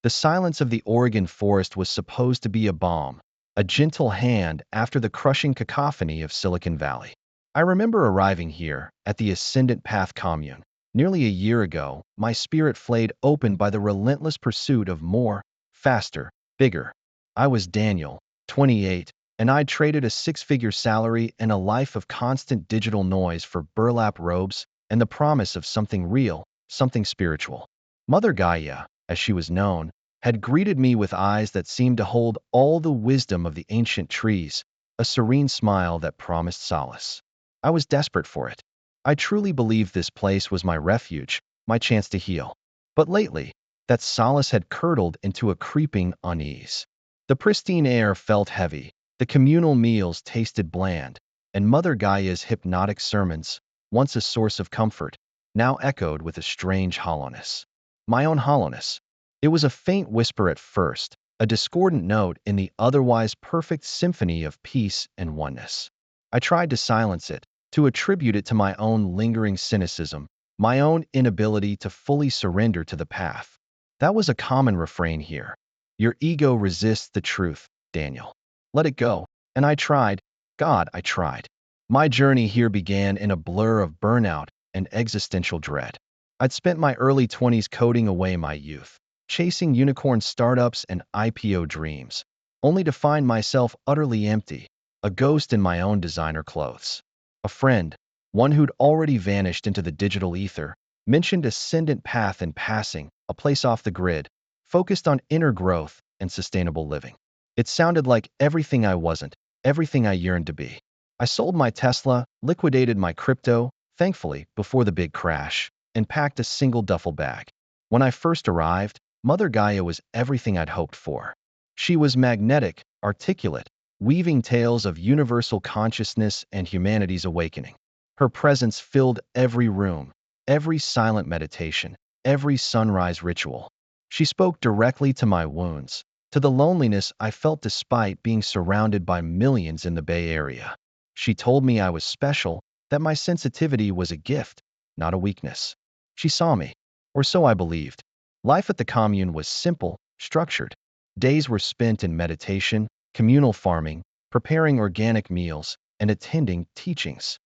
The silence of the Oregon forest was supposed to be a balm, a gentle hand after the crushing cacophony of Silicon Valley. I remember arriving here, at the Ascendant Path commune. Nearly a year ago, my spirit flayed open by the relentless pursuit of more, faster, bigger. I was Daniel, 28, and I'd traded a six-figure salary and a life of constant digital noise for burlap robes and the promise of something real, something spiritual. Mother Gaia, as she was known, had greeted me with eyes that seemed to hold all the wisdom of the ancient trees, a serene smile that promised solace. I was desperate for it. I truly believed this place was my refuge, my chance to heal. But lately, that solace had curdled into a creeping unease. The pristine air felt heavy, the communal meals tasted bland, and Mother Gaia's hypnotic sermons, once a source of comfort, now echoed with a strange hollowness. My own hollowness. It was a faint whisper at first, a discordant note in the otherwise perfect symphony of peace and oneness. I tried to silence it, to attribute it to my own lingering cynicism, my own inability to fully surrender to the path. That was a common refrain here. Your ego resists the truth, Daniel. Let it go. And I tried. God, I tried. My journey here began in a blur of burnout and existential dread. I'd spent my early 20s coding away my youth, chasing unicorn startups and IPO dreams, only to find myself utterly empty, a ghost in my own designer clothes. A friend, one who'd already vanished into the digital ether, mentioned Ascendant Path in passing, a place off the grid, focused on inner growth and sustainable living. It sounded like everything I wasn't, everything I yearned to be. I sold my Tesla, liquidated my crypto, thankfully, before the big crash, and packed a single duffel bag. When I first arrived, Mother Gaia was everything I'd hoped for. She was magnetic, articulate, weaving tales of universal consciousness and humanity's awakening. Her presence filled every room, every silent meditation, every sunrise ritual. She spoke directly to my wounds, to the loneliness I felt despite being surrounded by millions in the Bay Area. She told me I was special, that my sensitivity was a gift, not a weakness. She saw me, or so I believed. Life at the commune was simple, structured. Days were spent in meditation, communal farming, preparing organic meals, and attending teachings.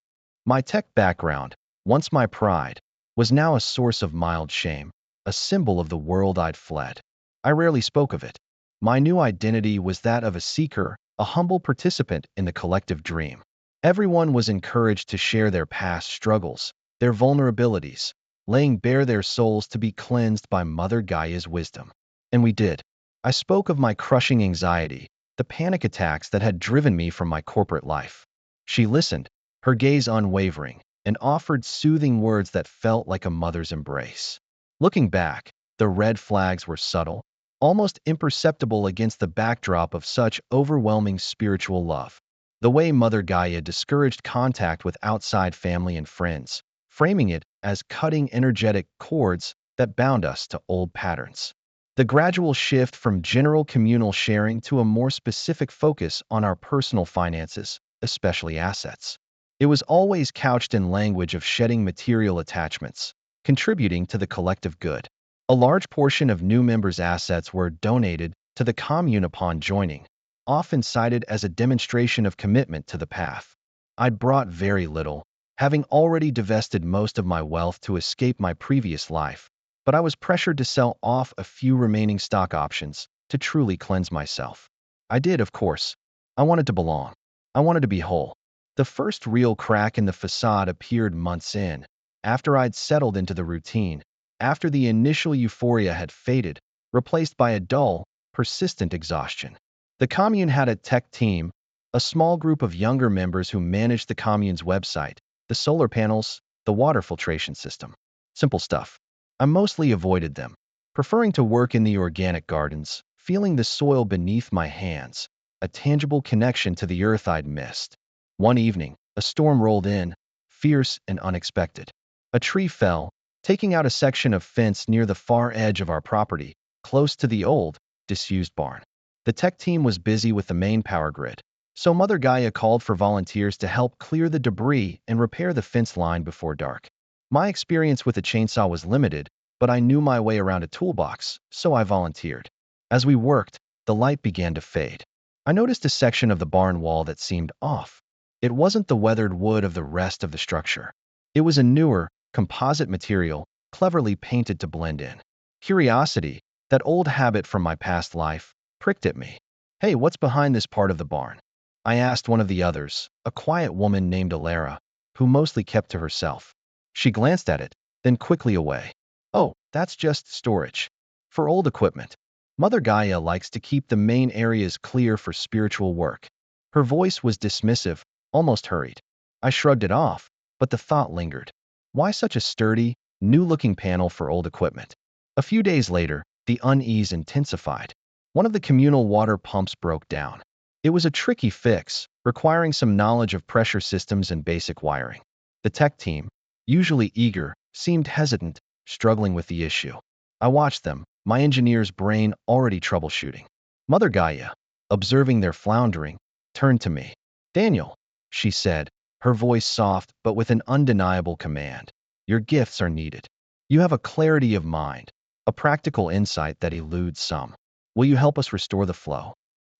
My tech background, once my pride, was now a source of mild shame, a symbol of the world I'd fled. I rarely spoke of it. My new identity was that of a seeker, a humble participant in the collective dream. Everyone was encouraged to share their past struggles, their vulnerabilities, laying bare their souls to be cleansed by Mother Gaia's wisdom. And we did. I spoke of my crushing anxiety, the panic attacks that had driven me from my corporate life. She listened, her gaze unwavering, and offered soothing words that felt like a mother's embrace. Looking back, the red flags were subtle, almost imperceptible against the backdrop of such overwhelming spiritual love. The way Mother Gaia discouraged contact with outside family and friends, framing it as cutting energetic cords that bound us to old patterns. The gradual shift from general communal sharing to a more specific focus on our personal finances, especially assets. It was always couched in language of shedding material attachments, contributing to the collective good. A large portion of new members' assets were donated to the commune upon joining, often cited as a demonstration of commitment to the path. I'd brought very little, having already divested most of my wealth to escape my previous life, but I was pressured to sell off a few remaining stock options to truly cleanse myself. I did, of course. I wanted to belong. I wanted to be whole. The first real crack in the facade appeared months in, after I'd settled into the routine, after the initial euphoria had faded, replaced by a dull, persistent exhaustion. The commune had a tech team, a small group of younger members who managed the commune's website, the solar panels, the water filtration system. Simple stuff. I mostly avoided them, preferring to work in the organic gardens, feeling the soil beneath my hands, a tangible connection to the earth I'd missed. One evening, a storm rolled in, fierce and unexpected. A tree fell, taking out a section of fence near the far edge of our property, close to the old, disused barn. The tech team was busy with the main power grid, so Mother Gaia called for volunteers to help clear the debris and repair the fence line before dark. My experience with the chainsaw was limited, but I knew my way around a toolbox, so I volunteered. As we worked, the light began to fade. I noticed a section of the barn wall that seemed off. It wasn't the weathered wood of the rest of the structure. It was a newer, composite material, cleverly painted to blend in. Curiosity, that old habit from my past life, pricked at me. "Hey, what's behind this part of the barn?" I asked one of the others, a quiet woman named Alara, who mostly kept to herself. She glanced at it, then quickly away. "Oh, that's just storage. For old equipment. Mother Gaia likes to keep the main areas clear for spiritual work." Her voice was dismissive, almost hurried. I shrugged it off, but the thought lingered. Why such a sturdy, new-looking panel for old equipment? A few days later, the unease intensified. One of the communal water pumps broke down. It was a tricky fix, requiring some knowledge of pressure systems and basic wiring. The tech team, usually eager, seemed hesitant, struggling with the issue. I watched them, my engineer's brain already troubleshooting. Mother Gaia, observing their floundering, turned to me. "Daniel," she said, her voice soft but with an undeniable command. "Your gifts are needed. You have a clarity of mind, a practical insight that eludes some. Will you help us restore the flow?"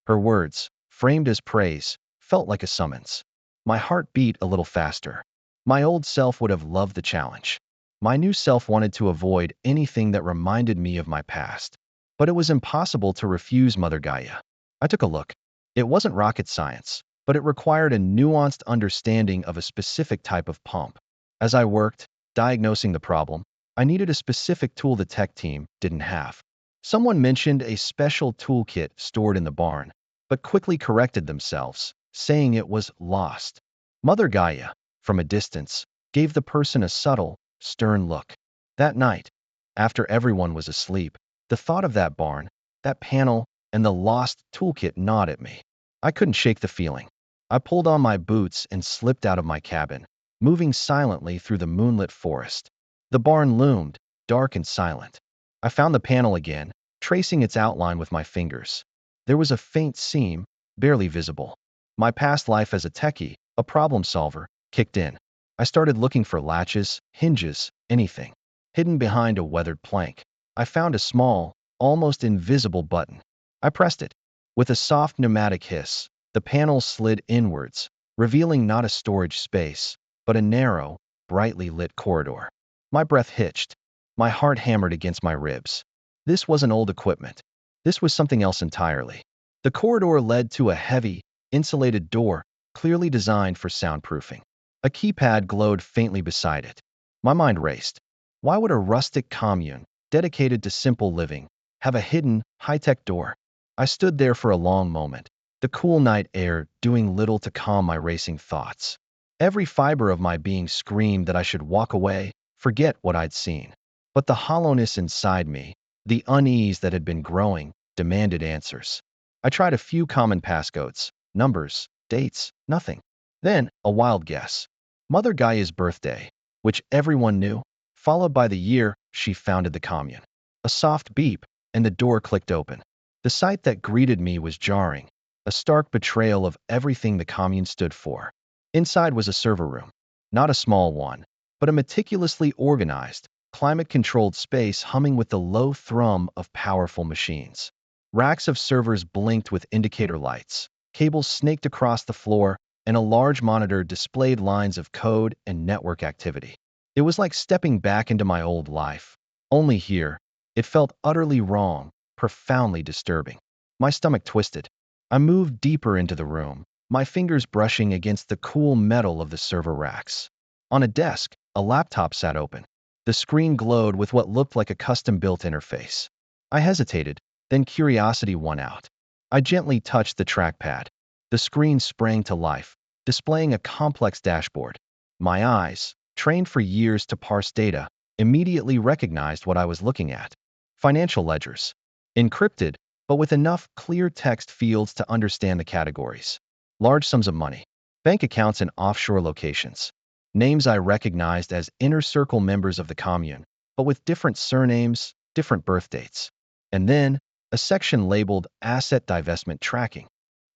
Her words, framed as praise, felt like a summons. My heart beat a little faster. My old self would have loved the challenge. My new self wanted to avoid anything that reminded me of my past. But it was impossible to refuse Mother Gaia. I took a look. It wasn't rocket science, but it required a nuanced understanding of a specific type of pump. As I worked, diagnosing the problem, I needed a specific tool the tech team didn't have. Someone mentioned a special toolkit stored in the barn, but quickly corrected themselves, saying it was lost. Mother Gaia, from a distance, gave the person a subtle, stern look. That night, after everyone was asleep, the thought of that barn, that panel, and the lost toolkit gnawed at me. I couldn't shake the feeling. I pulled on my boots and slipped out of my cabin, moving silently through the moonlit forest. The barn loomed, dark and silent. I found the panel again, tracing its outline with my fingers. There was a faint seam, barely visible. My past life as a techie, a problem solver, kicked in. I started looking for latches, hinges, anything. Hidden behind a weathered plank, I found a small, almost invisible button. I pressed it. With a soft pneumatic hiss, the panel slid inwards, revealing not a storage space, but a narrow, brightly lit corridor. My breath hitched. My heart hammered against my ribs. This wasn't old equipment. This was something else entirely. The corridor led to a heavy, insulated door, clearly designed for soundproofing. A keypad glowed faintly beside it. My mind raced. Why would a rustic commune, dedicated to simple living, have a hidden, high-tech door? I stood there for a long moment, the cool night air doing little to calm my racing thoughts. Every fiber of my being screamed that I should walk away, forget what I'd seen. But the hollowness inside me, the unease that had been growing, demanded answers. I tried a few common passcodes, numbers, dates, nothing. Then, a wild guess. Mother Gaia's birthday, which everyone knew, followed by the year she founded the commune. A soft beep, and the door clicked open. The sight that greeted me was jarring, a stark betrayal of everything the commune stood for. Inside was a server room. Not a small one, but a meticulously organized, climate-controlled space humming with the low thrum of powerful machines. Racks of servers blinked with indicator lights. Cables snaked across the floor, and a large monitor displayed lines of code and network activity. It was like stepping back into my old life. Only here, it felt utterly wrong, profoundly disturbing. My stomach twisted. I moved deeper into the room, my fingers brushing against the cool metal of the server racks. On a desk, a laptop sat open. The screen glowed with what looked like a custom-built interface. I hesitated, then curiosity won out. I gently touched the trackpad. The screen sprang to life, displaying a complex dashboard. My eyes, trained for years to parse data, immediately recognized what I was looking at. Financial ledgers. Encrypted, but with enough clear text fields to understand the categories. Large sums of money. Bank accounts in offshore locations. Names I recognized as inner circle members of the commune, but with different surnames, different birth dates. And then, a section labeled Asset Divestment Tracking.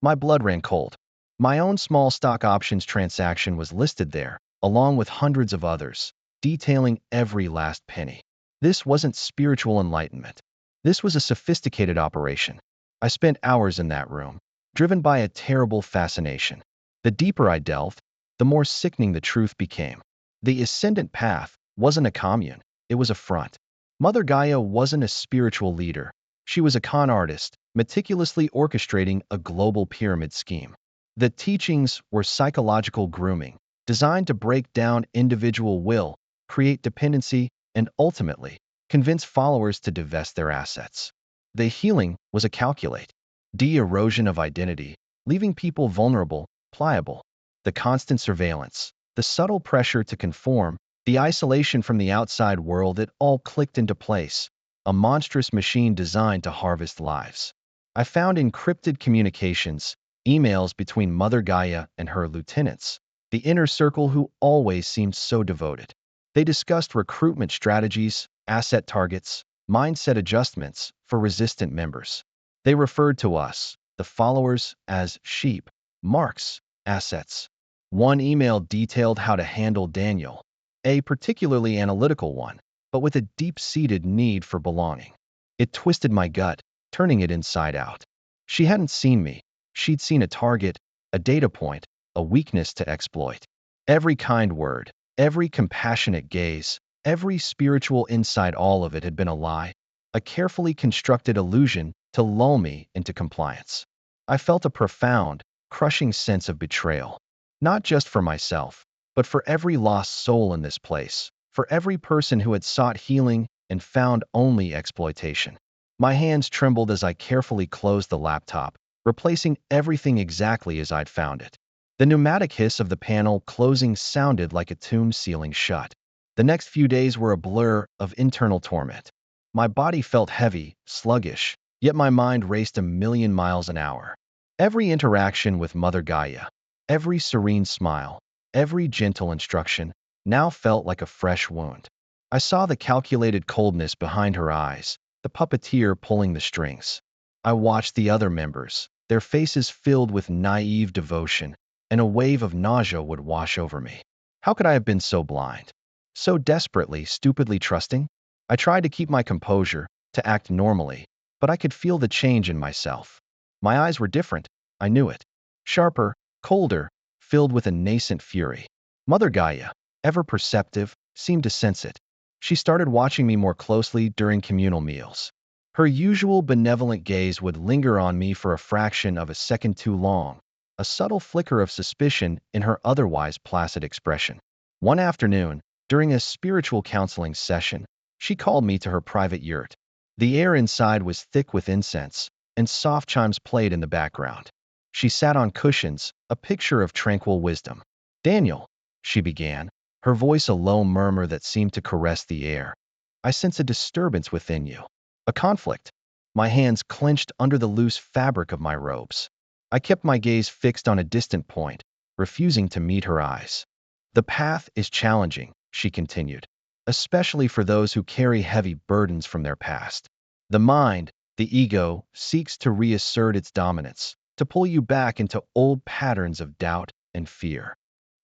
My blood ran cold. My own small stock options transaction was listed there, along with hundreds of others, detailing every last penny. This wasn't spiritual enlightenment. This was a sophisticated operation. I spent hours in that room, driven by a terrible fascination. The deeper I delved, the more sickening the truth became. The Ascendant Path wasn't a commune, it was a front. Mother Gaia wasn't a spiritual leader. She was a con artist, meticulously orchestrating a global pyramid scheme. The teachings were psychological grooming, designed to break down individual will, create dependency, and ultimately, convince followers to divest their assets. The healing was a calculate, de-erosion of identity, leaving people vulnerable, pliable. The constant surveillance, the subtle pressure to conform, the isolation from the outside world, it all clicked into place. A monstrous machine designed to harvest lives. I found encrypted communications, emails between Mother Gaia and her lieutenants, the inner circle who always seemed so devoted. They discussed recruitment strategies, asset targets, mindset adjustments for resistant members. They referred to us, the followers, as sheep, marks, assets. One email detailed how to handle Daniel, a particularly analytical one, but with a deep-seated need for belonging. It twisted my gut, turning it inside out. She hadn't seen me. She'd seen a target, a data point, a weakness to exploit. Every kind word, every compassionate gaze, every spiritual insight, all of it had been a lie, a carefully constructed illusion to lull me into compliance. I felt a profound, crushing sense of betrayal, not just for myself, but for every lost soul in this place, for every person who had sought healing and found only exploitation. My hands trembled as I carefully closed the laptop, replacing everything exactly as I'd found it. The pneumatic hiss of the panel closing sounded like a tomb sealing shut. The next few days were a blur of internal torment. My body felt heavy, sluggish, yet my mind raced a million miles an hour. Every interaction with Mother Gaia, every serene smile, every gentle instruction, now felt like a fresh wound. I saw the calculated coldness behind her eyes, the puppeteer pulling the strings. I watched the other members, their faces filled with naive devotion, and a wave of nausea would wash over me. How could I have been so blind? So desperately, stupidly trusting? I tried to keep my composure, to act normally, but I could feel the change in myself. My eyes were different, I knew it. Sharper, colder, filled with a nascent fury. Mother Gaia, ever perceptive, seemed to sense it. She started watching me more closely during communal meals. Her usual benevolent gaze would linger on me for a fraction of a second too long, a subtle flicker of suspicion in her otherwise placid expression. One afternoon, during a spiritual counseling session, she called me to her private yurt. The air inside was thick with incense, and soft chimes played in the background. She sat on cushions, a picture of tranquil wisdom. "Daniel," she began, her voice a low murmur that seemed to caress the air. "I sense a disturbance within you. A conflict." My hands clenched under the loose fabric of my robes. I kept my gaze fixed on a distant point, refusing to meet her eyes. "The path is challenging," she continued, "especially for those who carry heavy burdens from their past. The mind, the ego, seeks to reassert its dominance, to pull you back into old patterns of doubt and fear."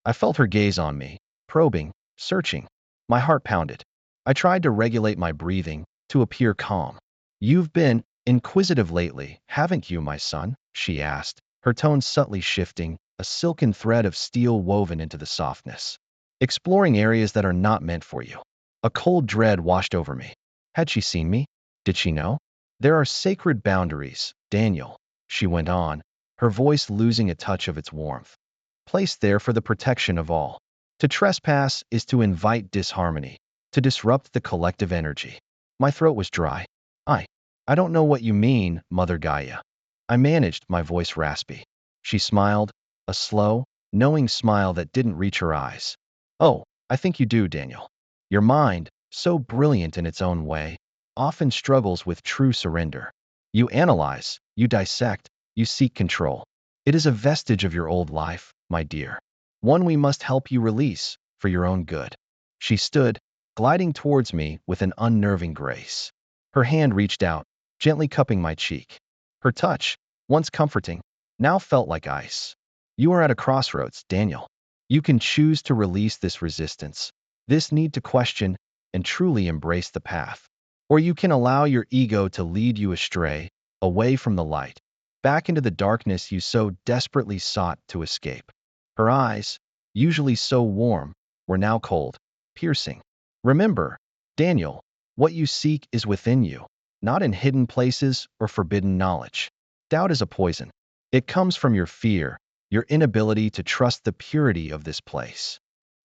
I felt her gaze on me, probing, searching. My heart pounded. I tried to regulate my breathing, to appear calm. "You've been inquisitive lately, haven't you, my son?" she asked, her tone subtly shifting, a silken thread of steel woven into the softness. "Exploring areas that are not meant for you." A cold dread washed over me. Had she seen me? Did she know? "There are sacred boundaries, Daniel," she went on, her voice losing a touch of its warmth. "Placed there for the protection of all. To trespass is to invite disharmony, to disrupt the collective energy." My throat was dry. I don't know what you mean, Mother Gaia." I managed, my voice raspy. She smiled, a slow, knowing smile that didn't reach her eyes. "Oh, I think you do, Daniel. Your mind, so brilliant in its own way, often struggles with true surrender. You analyze, you dissect, you seek control. It is a vestige of your old life, my dear. One we must help you release, for your own good." She stood, gliding towards me with an unnerving grace. Her hand reached out, gently cupping my cheek. Her touch, once comforting, now felt like ice. "You are at a crossroads, Daniel. You can choose to release this resistance, this need to question, and truly embrace the path. Or you can allow your ego to lead you astray, away from the light, back into the darkness you so desperately sought to escape. Her eyes, usually so warm, were now cold, piercing. Remember, Daniel, what you seek is within you, not in hidden places or forbidden knowledge. Doubt is a poison. It comes from your fear, your inability to trust the purity of this place.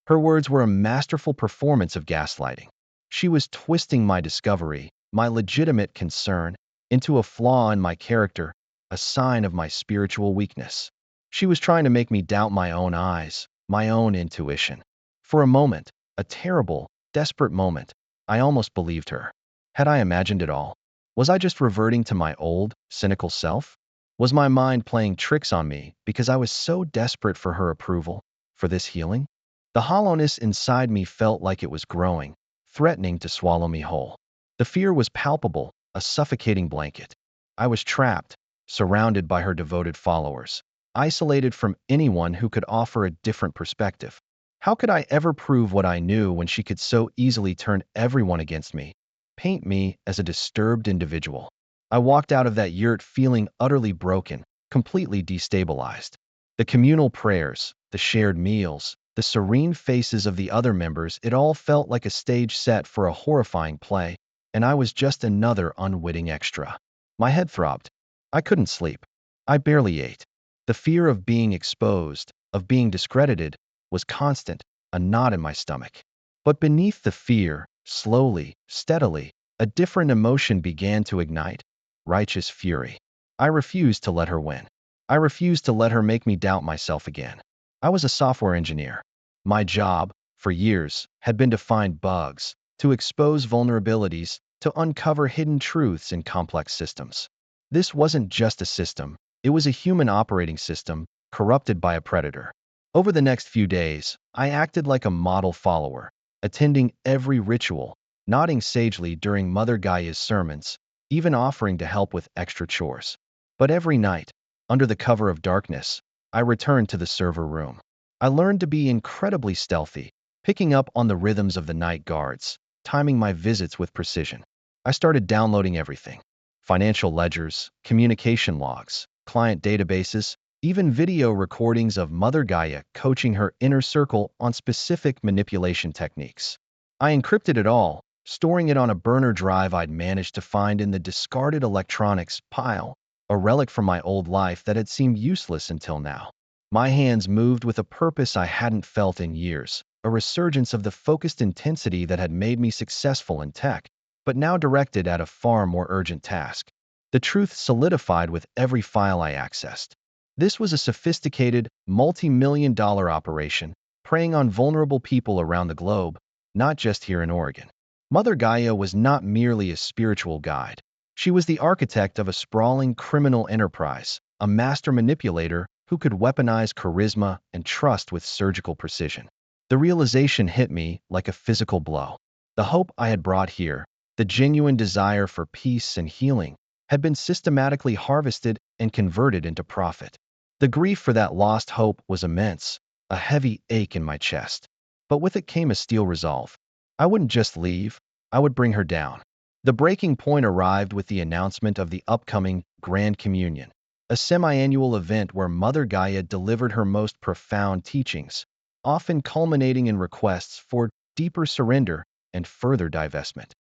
Her words were a masterful performance of gaslighting. She was twisting my discovery, my legitimate concern, into a flaw in my character, a sign of my spiritual weakness. She was trying to make me doubt my own eyes, my own intuition. For a moment, a terrible, desperate moment, I almost believed her. Had I imagined it all? Was I just reverting to my old, cynical self? Was my mind playing tricks on me because I was so desperate for her approval, for this healing? The hollowness inside me felt like it was growing, threatening to swallow me whole. The fear was palpable, a suffocating blanket. I was trapped, surrounded by her devoted followers, isolated from anyone who could offer a different perspective. How could I ever prove what I knew when she could so easily turn everyone against me, paint me as a disturbed individual? I walked out of that yurt feeling utterly broken, completely destabilized. The communal prayers, the shared meals, the serene faces of the other members, it all felt like a stage set for a horrifying play, and I was just another unwitting extra. My head throbbed. I couldn't sleep. I barely ate. The fear of being exposed, of being discredited, was constant, a knot in my stomach. But beneath the fear, slowly, steadily, a different emotion began to ignite: righteous fury. I refused to let her win. I refused to let her make me doubt myself again. I was a software engineer. My job, for years, had been to find bugs, to expose vulnerabilities, to uncover hidden truths in complex systems. This wasn't just a system, it was a human operating system, corrupted by a predator. Over the next few days, I acted like a model follower, attending every ritual, nodding sagely during Mother Gaia's sermons, even offering to help with extra chores. But every night, under the cover of darkness, I returned to the server room. I learned to be incredibly stealthy, picking up on the rhythms of the night guards, timing my visits with precision. I started downloading everything: financial ledgers, communication logs, client databases, even video recordings of Mother Gaia coaching her inner circle on specific manipulation techniques. I encrypted it all, storing it on a burner drive I'd managed to find in the discarded electronics pile, a relic from my old life that had seemed useless until now. My hands moved with a purpose I hadn't felt in years, a resurgence of the focused intensity that had made me successful in tech, but now directed at a far more urgent task. The truth solidified with every file I accessed. This was a sophisticated, multi-million-dollar operation, preying on vulnerable people around the globe, not just here in Oregon. Mother Gaia was not merely a spiritual guide. She was the architect of a sprawling criminal enterprise, a master manipulator who could weaponize charisma and trust with surgical precision. The realization hit me like a physical blow. The hope I had brought here, the genuine desire for peace and healing, had been systematically harvested and converted into profit. The grief for that lost hope was immense, a heavy ache in my chest. But with it came a steel resolve. I wouldn't just leave, I would bring her down. The breaking point arrived with the announcement of the upcoming Grand Communion, a semi-annual event where Mother Gaia delivered her most profound teachings, often culminating in requests for deeper surrender and further divestment.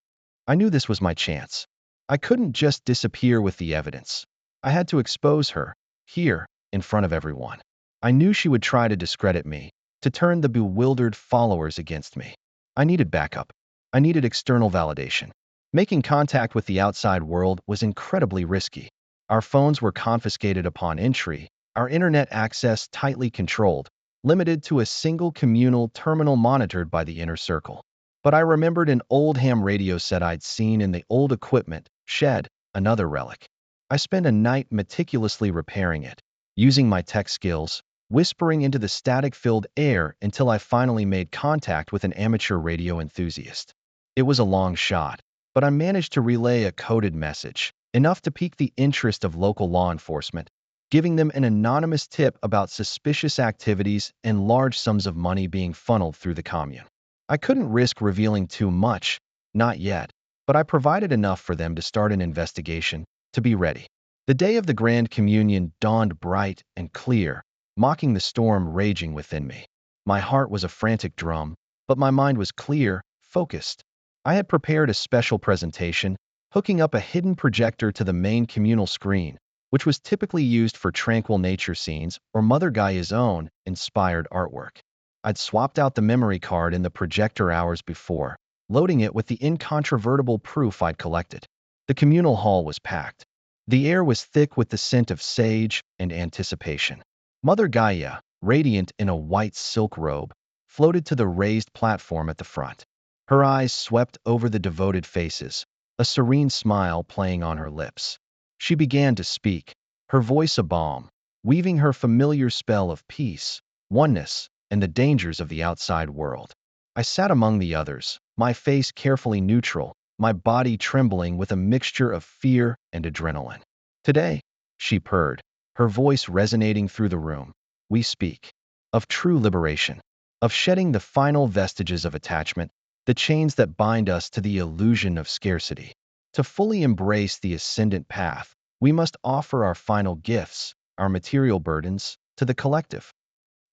I knew this was my chance. I couldn't just disappear with the evidence. I had to expose her, here, in front of everyone. I knew she would try to discredit me, to turn the bewildered followers against me. I needed backup. I needed external validation. Making contact with the outside world was incredibly risky. Our phones were confiscated upon entry, our internet access tightly controlled, limited to a single communal terminal monitored by the inner circle. But I remembered an old ham radio set I'd seen in the old equipment shed, another relic. I spent a night meticulously repairing it, using my tech skills, whispering into the static-filled air until I finally made contact with an amateur radio enthusiast. It was a long shot, but I managed to relay a coded message, enough to pique the interest of local law enforcement, giving them an anonymous tip about suspicious activities and large sums of money being funneled through the commune. I couldn't risk revealing too much, not yet, but I provided enough for them to start an investigation, to be ready. The day of the Grand Communion dawned bright and clear, mocking the storm raging within me. My heart was a frantic drum, but my mind was clear, focused. I had prepared a special presentation, hooking up a hidden projector to the main communal screen, which was typically used for tranquil nature scenes or Mother Gaia's own inspired artwork. I'd swapped out the memory card in the projector hours before, loading it with the incontrovertible proof I'd collected. The communal hall was packed. The air was thick with the scent of sage and anticipation. Mother Gaia, radiant in a white silk robe, floated to the raised platform at the front. Her eyes swept over the devoted faces, a serene smile playing on her lips. She began to speak, her voice a balm, weaving her familiar spell of peace, oneness, and the dangers of the outside world. I sat among the others, my face carefully neutral, my body trembling with a mixture of fear and adrenaline. Today, she purred, her voice resonating through the room, we speak of true liberation, of shedding the final vestiges of attachment, the chains that bind us to the illusion of scarcity. To fully embrace the Ascendant Path, we must offer our final gifts, our material burdens, to the collective.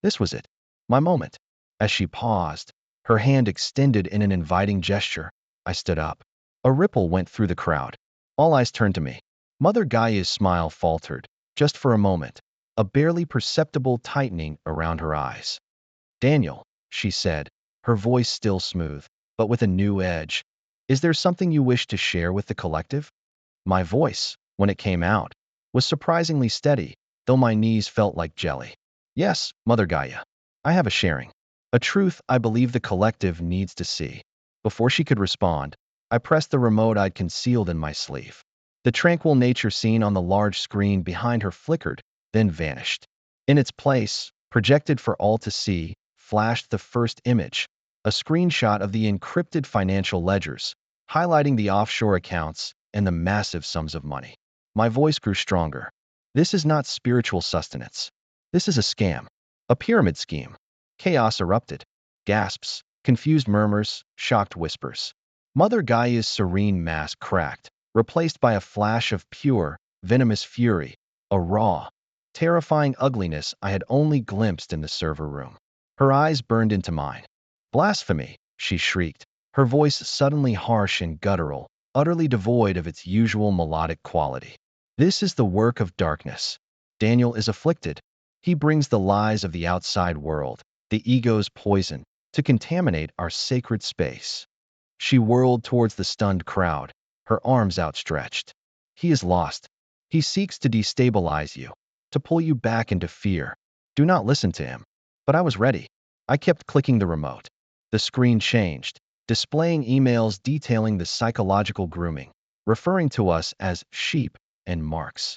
This was it, my moment. As she paused, her hand extended in an inviting gesture, I stood up. A ripple went through the crowd. All eyes turned to me. Mother Gaia's smile faltered, just for a moment, a barely perceptible tightening around her eyes. Daniel, she said, her voice still smooth, but with a new edge, is there something you wish to share with the collective? My voice, when it came out, was surprisingly steady, though my knees felt like jelly. Yes, Mother Gaia. I have a sharing. A truth I believe the collective needs to see. Before she could respond, I pressed the remote I'd concealed in my sleeve. The tranquil nature scene on the large screen behind her flickered, then vanished. In its place, projected for all to see, flashed the first image, a screenshot of the encrypted financial ledgers, highlighting the offshore accounts and the massive sums of money. My voice grew stronger. This is not spiritual sustenance. This is a scam, a pyramid scheme. Chaos erupted. Gasps, confused murmurs, shocked whispers. Mother Gaia's serene mask cracked, replaced by a flash of pure, venomous fury, a raw, terrifying ugliness I had only glimpsed in the server room. Her eyes burned into mine. Blasphemy, she shrieked, her voice suddenly harsh and guttural, utterly devoid of its usual melodic quality. This is the work of darkness. Daniel is afflicted. He brings the lies of the outside world, the ego's poison, to contaminate our sacred space. She whirled towards the stunned crowd, her arms outstretched. He is lost. He seeks to destabilize you, to pull you back into fear. Do not listen to him. But I was ready. I kept clicking the remote. The screen changed, displaying emails detailing the psychological grooming, referring to us as sheep and marks.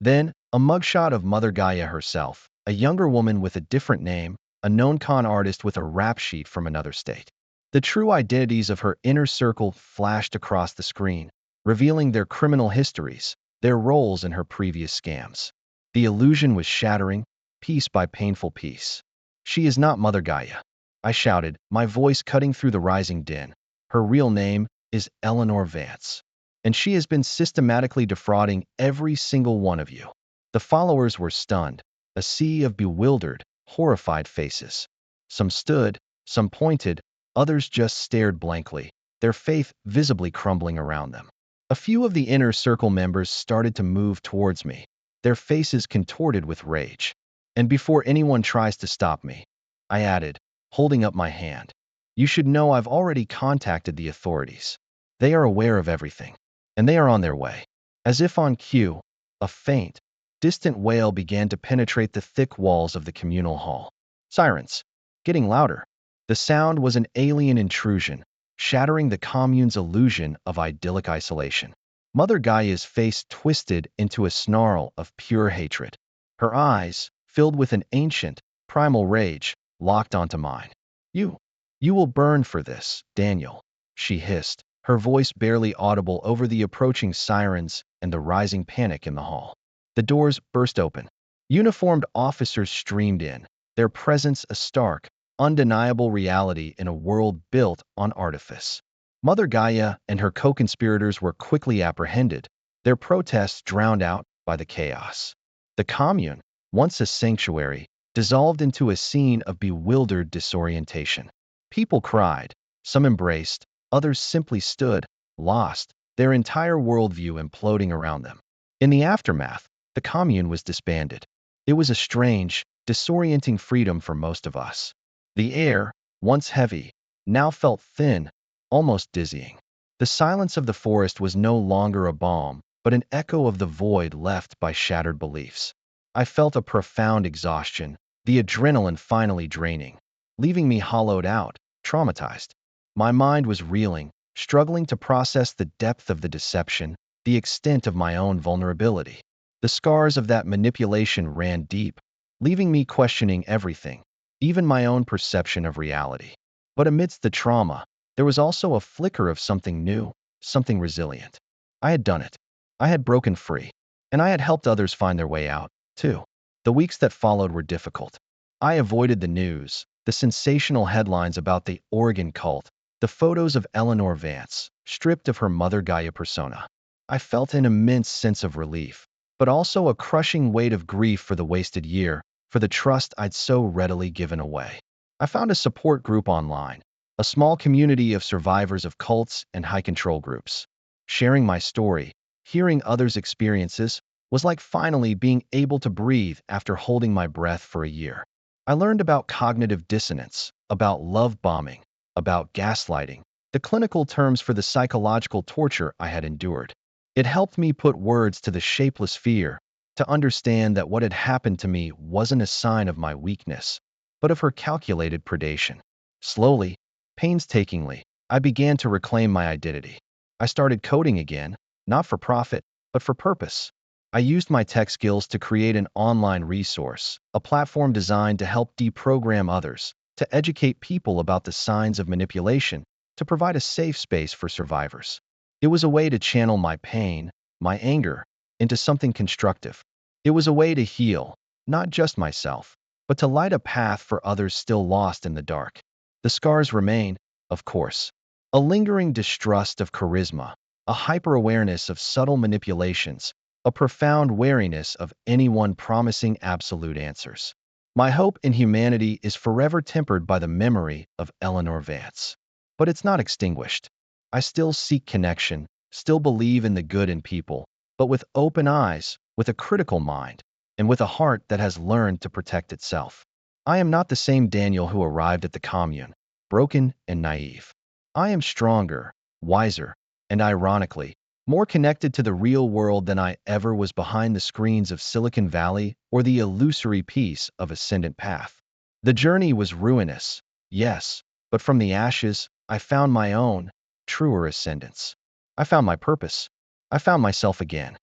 Then, a mugshot of Mother Gaia herself, a younger woman with a different name, a known con artist with a rap sheet from another state. The true identities of her inner circle flashed across the screen, revealing their criminal histories, their roles in her previous scams. The illusion was shattering, piece by painful piece. She is not Mother Gaia, I shouted, my voice cutting through the rising din. Her real name is Eleanor Vance, and she has been systematically defrauding every single one of you. The followers were stunned, a sea of bewildered, horrified faces. Some stood, some pointed, others just stared blankly, their faith visibly crumbling around them. A few of the inner circle members started to move towards me, their faces contorted with rage. And before anyone tries to stop me, I added, holding up my hand, you should know I've already contacted the authorities. They are aware of everything, and they are on their way. As if on cue, a faint, distant wail began to penetrate the thick walls of the communal hall. Sirens, getting louder. The sound was an alien intrusion, shattering the commune's illusion of idyllic isolation. Mother Gaia's face twisted into a snarl of pure hatred. Her eyes, filled with an ancient, primal rage, locked onto mine. You will burn for this, Daniel, she hissed, her voice barely audible over the approaching sirens and the rising panic in the hall. The doors burst open. Uniformed officers streamed in, their presence a stark, undeniable reality in a world built on artifice. Mother Gaia and her co-conspirators were quickly apprehended, their protests drowned out by the chaos. The commune, once a sanctuary, dissolved into a scene of bewildered disorientation. People cried, some embraced, others simply stood, lost, their entire worldview imploding around them. In the aftermath, the commune was disbanded. It was a strange, disorienting freedom for most of us. The air, once heavy, now felt thin, almost dizzying. The silence of the forest was no longer a balm, but an echo of the void left by shattered beliefs. I felt a profound exhaustion, the adrenaline finally draining, leaving me hollowed out, traumatized. My mind was reeling, struggling to process the depth of the deception, the extent of my own vulnerability. The scars of that manipulation ran deep, leaving me questioning everything, even my own perception of reality. But amidst the trauma, there was also a flicker of something new, something resilient. I had done it. I had broken free. And I had helped others find their way out, too. The weeks that followed were difficult. I avoided the news, the sensational headlines about the Oregon cult, the photos of Eleanor Vance, stripped of her Mother Gaia persona. I felt an immense sense of relief, but also a crushing weight of grief for the wasted year, for the trust I'd so readily given away. I found a support group online, a small community of survivors of cults and high-control groups. Sharing my story, hearing others' experiences, was like finally being able to breathe after holding my breath for a year. I learned about cognitive dissonance, about love bombing, about gaslighting, the clinical terms for the psychological torture I had endured. It helped me put words to the shapeless fear, to understand that what had happened to me wasn't a sign of my weakness, but of her calculated predation. Slowly, painstakingly, I began to reclaim my identity. I started coding again, not for profit, but for purpose. I used my tech skills to create an online resource, a platform designed to help deprogram others, to educate people about the signs of manipulation, to provide a safe space for survivors. It was a way to channel my pain, my anger, into something constructive. It was a way to heal, not just myself, but to light a path for others still lost in the dark. The scars remain, of course. A lingering distrust of charisma, a hyper-awareness of subtle manipulations, a profound wariness of anyone promising absolute answers. My hope in humanity is forever tempered by the memory of Eleanor Vance. But it's not extinguished. I still seek connection, still believe in the good in people, but with open eyes, with a critical mind, and with a heart that has learned to protect itself. I am not the same Daniel who arrived at the commune, broken and naive. I am stronger, wiser, and ironically, more connected to the real world than I ever was behind the screens of Silicon Valley or the illusory peace of Ascendant Path. The journey was ruinous, yes, but from the ashes, I found my own, truer ascendance. I found my purpose. I found myself again.